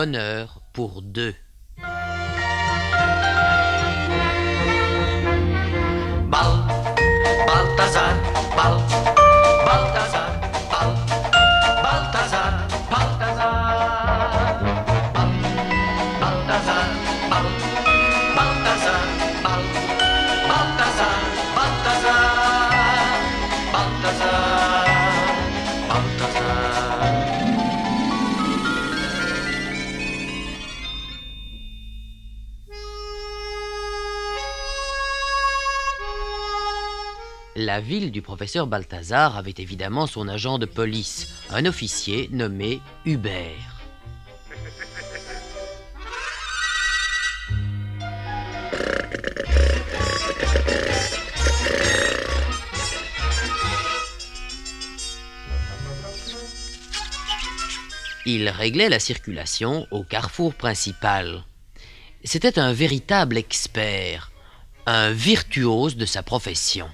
bonheur pour deux. Bal, Balthazar, Bal, Balthazar, Bal, Balthazar, Balthazar, Bal, Balthazar, Bal, Balthazar, Bal, Balthazar, Balthazar, Balthazar, Balthazar. La ville du professeur Balthazar avait évidemment son agent de police, un officier nommé Hubert. Il réglait la circulation au carrefour principal. C'était un véritable expert, un virtuose de sa profession.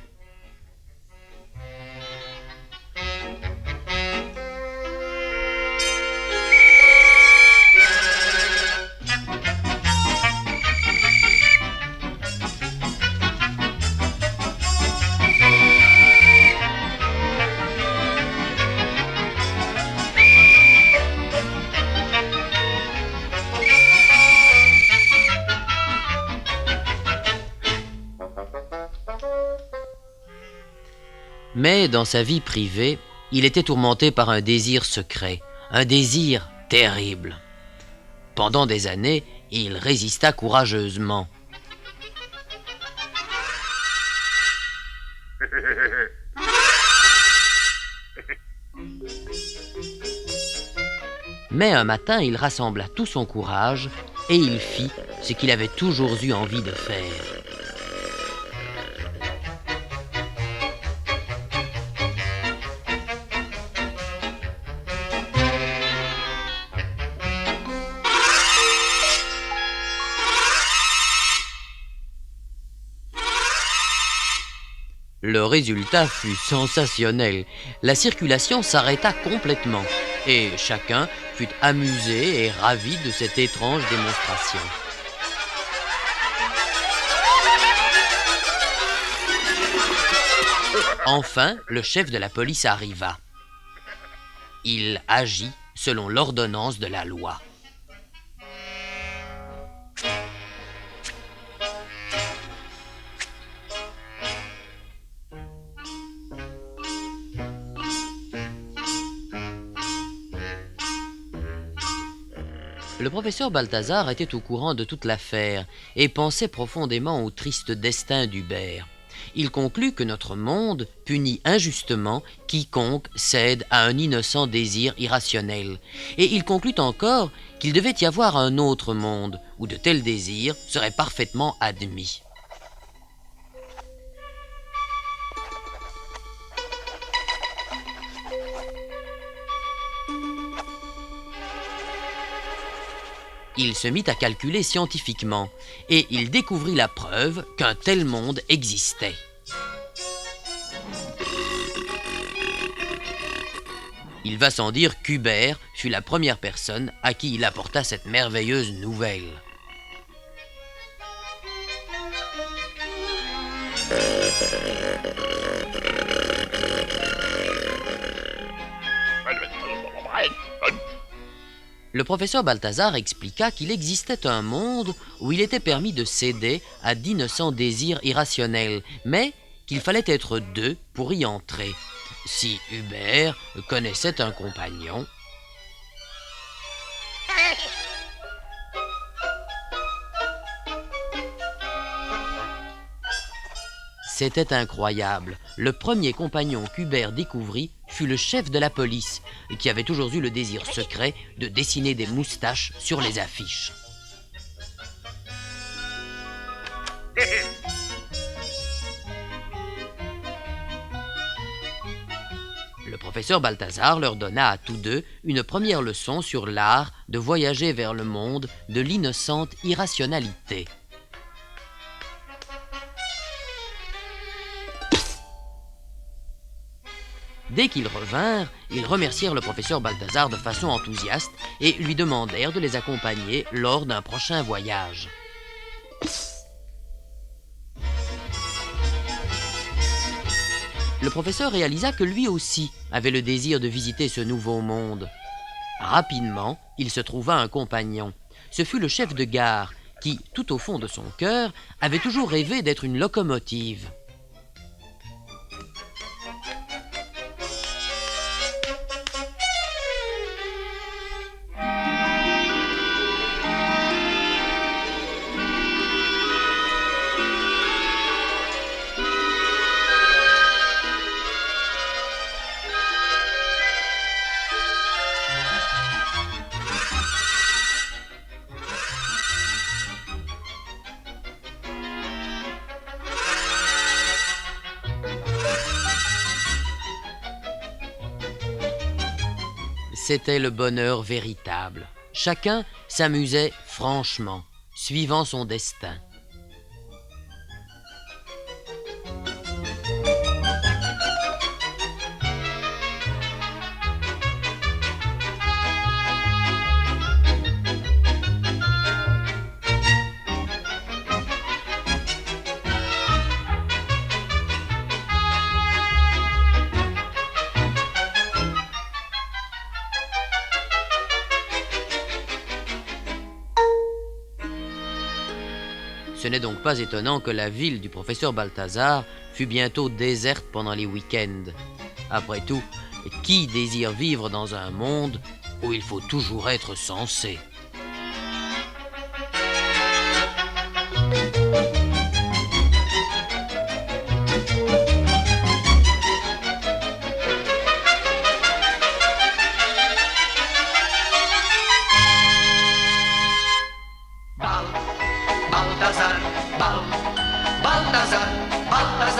Mais dans sa vie privée, il était tourmenté par un désir secret, un désir terrible. Pendant des années, il résista courageusement. Mais un matin, il rassembla tout son courage et il fit ce qu'il avait toujours eu envie de faire. Le résultat fut sensationnel. La circulation s'arrêta complètement et chacun fut amusé et ravi de cette étrange démonstration. Enfin, le chef de la police arriva. Il agit selon l'ordonnance de la loi. Le professeur Balthazar était au courant de toute l'affaire et pensait profondément au triste destin d'Hubert. Il conclut que notre monde punit injustement quiconque cède à un innocent désir irrationnel. Et il conclut encore qu'il devait y avoir un autre monde où de tels désirs seraient parfaitement admis. Il se mit à calculer scientifiquement et il découvrit la preuve qu'un tel monde existait. Il va sans dire qu'Hubert fut la première personne à qui il apporta cette merveilleuse nouvelle. Le professeur Balthazar expliqua qu'il existait un monde où il était permis de céder à d'innocents désirs irrationnels, mais qu'il fallait être deux pour y entrer. Si Hubert connaissait un compagnon, c'était incroyable. Le premier compagnon qu'Hubert découvrit fut le chef de la police, qui avait toujours eu le désir secret de dessiner des moustaches sur les affiches. Le professeur Balthazar leur donna à tous deux une première leçon sur l'art de voyager vers le monde de l'innocente irrationalité. Dès qu'ils revinrent, ils remercièrent le professeur Balthazar de façon enthousiaste et lui demandèrent de les accompagner lors d'un prochain voyage. Le professeur réalisa que lui aussi avait le désir de visiter ce nouveau monde. Rapidement, il se trouva un compagnon. Ce fut le chef de gare qui, tout au fond de son cœur, avait toujours rêvé d'être une locomotive. C'était le bonheur véritable. Chacun s'amusait franchement, suivant son destin. Ce n'est donc pas étonnant que la ville du professeur Balthazar fût bientôt déserte pendant les week-ends. Après tout, qui désire vivre dans un monde où il faut toujours être sensé? Balthazar, Balthazar, Balthazar.